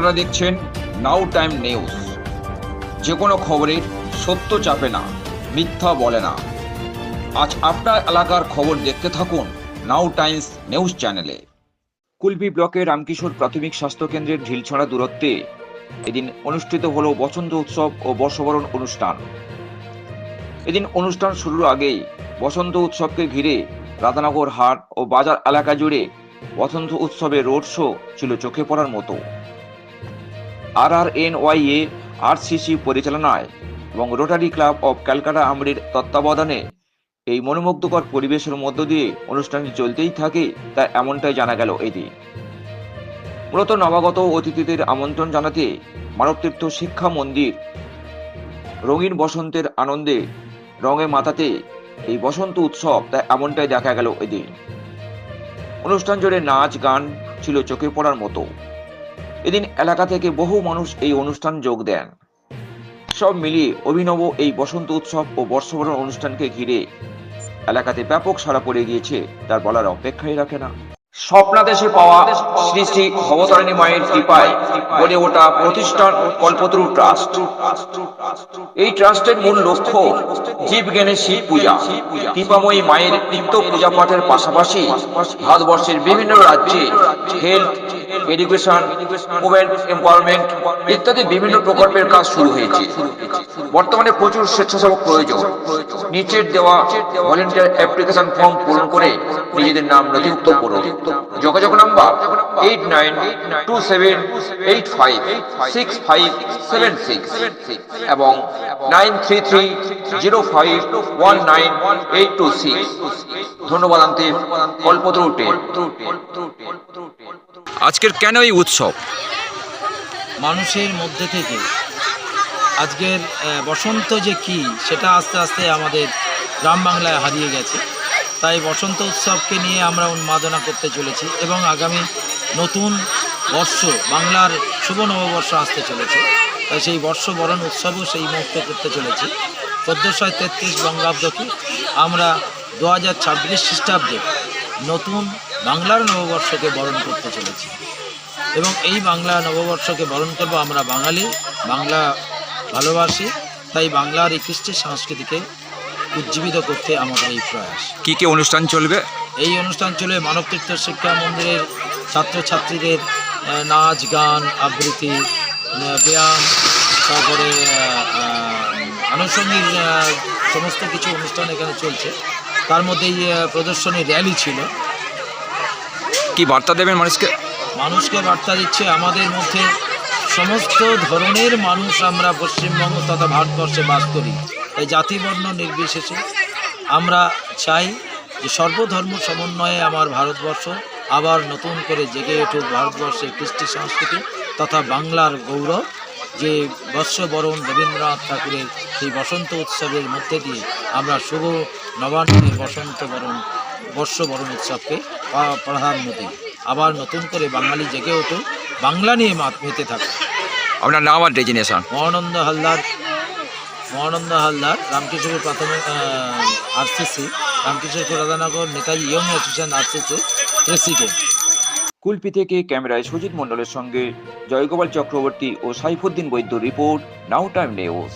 আপনারা দেখছেন নাও Time news. যে কোনো খবরের সত্য চাপে না, মিথ্যা বলে না। আজ আপনার এলাকার খবর দেখতে থাকুন নাও টাইমস নিউজ চ্যানেলে। কুলপি ব্লকের রামকিশোর প্রাথমিক স্বাস্থ্য কেন্দ্রের ঢিলছড়া দূরত্বে এদিন অনুষ্ঠিত হল বসন্ত উৎসব ও বর্ষবরণ অনুষ্ঠান। এদিন অনুষ্ঠান শুরুর আগেই বসন্ত উৎসবকে ঘিরে রাধানগর হাট ও বাজার এলাকা জুড়ে বসন্ত উৎসবের রোড শো ছিল চোখে পড়ার মতো। RRNYA RCC পরিচালনায় এবং রোটারি ক্লাব অব ক্যালকাটা আমরির তত্ত্বাবধানে এই মনোমুগ্ধকর পরিবেশের মধ্য দিয়ে অনুষ্ঠানটি চলতেই থাকে, তা এমনটাই জানা গেল এদিন। মূলত নবাগত অতিথিদের আমন্ত্রণ জানাতে মানবতীর্থ শিক্ষা মন্দির রঙিন বসন্তের আনন্দে রঙে মাতাতে এই বসন্ত উৎসব, তা এমনটাই দেখা গেল এদিন। অনুষ্ঠান জুড়ে নাচ গান ছিল চোখে পড়ার মতো। এদিন এলাকা থেকে বহু মানুষ এই অনুষ্ঠান যোগ দেন। সব মিলিয়ে অভিনব এই বসন্ত উৎসব ও বর্ষবরণ অনুষ্ঠানকে ঘিরে এলাকাতে ব্যাপক সাড়া পড়ে গিয়েছে, তার বলার অপেক্ষাই রাখে না। স্বপ্নাদেশে পাওয়া শ্রী শ্রী ভবতারিণী মায়ের কৃপায় গড়ে ওঠা প্রতিষ্ঠান কল্পতরু ট্রাস্ট। এই ট্রাস্টের মূল লক্ষ্য জীবজ্ঞানে শিব পূজা। কৃপাময়ী মায়ের নিত্য পূজা পাঠের পাশাপাশি ভারতবর্ষের বিভিন্ন রাজ্যে হেলথ, এডুকেশন, ওমেন এম্পাওয়ারমেন্ট ইত্যাদি বিভিন্ন প্রকল্পের কাজ শুরু হয়েছে। বর্তমানে প্রচুর স্বেচ্ছাসেবক প্রয়োজন। নিচের দেওয়া ভলেন্টিয়ার অ্যাপ্লিকেশন ফর্ম পূরণ করে নিজেদের নাম নথিভুক্ত করুন। যোগাযোগ নাম্বার 8927856576 এবং 9330519826। ধন্যবাদ আনতে কল্পতরু টেল। আজকের কেন এই উৎসব? মানুষের মধ্যে থেকে আজকের বসন্ত যে কি সেটা আস্তে আস্তে আমাদের গ্রাম বাংলায় হারিয়ে গেছে। তাই বসন্ত উৎসবকে নিয়ে আমরা উন্মাদনা করতে চলেছি এবং আগামী নতুন বর্ষ, বাংলার শুভ নববর্ষ আসতে চলেছে। তাই সেই বর্ষবরণ উৎসবও সেই মুহূর্তে করতে চলেছি। 1433 বঙ্গাব্দকে আমরা 2026 খ্রিস্টাব্দে নতুন বাংলার নববর্ষকে বরণ করতে চলেছি এবং এই বাংলা নববর্ষকে বরণ করব আমরা বাঙালি, বাংলা ভালোবাসি। তাই বাংলার এই কৃষ্টি সংস্কৃতিকে উজ্জীবিত করতে আমাদের এই প্রয়াস। কি কি অনুষ্ঠান চলবে? এই অনুষ্ঠান চলবে মানবতীর্থ শিক্ষা মন্দিরের ছাত্রছাত্রীদের নাচ গান, আবৃত্তি, ব্যায়াম, তারপরে আনুষঙ্গিক সমস্ত কিছু অনুষ্ঠান এখানে চলছে। তার মধ্যেই প্রদর্শনী র্যালি ছিল। কি বার্তা দেবেন মানুষকে? মানুষকে বার্তা দিচ্ছে আমাদের মধ্যে সমস্ত ধরনের মানুষ আমরা পশ্চিমবঙ্গ তথা ভারতবর্ষে বাস করি। তাই জাতি বর্ণ নির্বিশেষে আমরা চাই যে সর্বধর্ম সমন্বয়ে আমার ভারতবর্ষ আবার নতুন করে জেগে উঠুক। ভারতবর্ষের কৃষ্টি সংস্কৃতি তথা বাংলার গৌরব, যে বর্ষবরণ রবীন্দ্রনাথ ঠাকুরের সেই বসন্ত উৎসবের মধ্যে দিয়ে আমরা শুভ নবান্নের বর্ষবরণ উৎসবকে প্রাধান্য দিই। আবার নতুন করে বাঙালি জেগে উঠুক, বাংলা নিয়ে মেতে থাকে। আপনার নাম আর ডেজিনেশন? মহানন্দ হালদার, রামকিশোর প্রাথমিক RCC, Ramkishorepur Radhanagar Netaji young association RCC president. Kulpi থেকে ক্যামেরায় সুজিত মণ্ডলের সঙ্গে জয়গোপাল চক্রবর্তী ও Saifuddin Baidya report, Now Time news.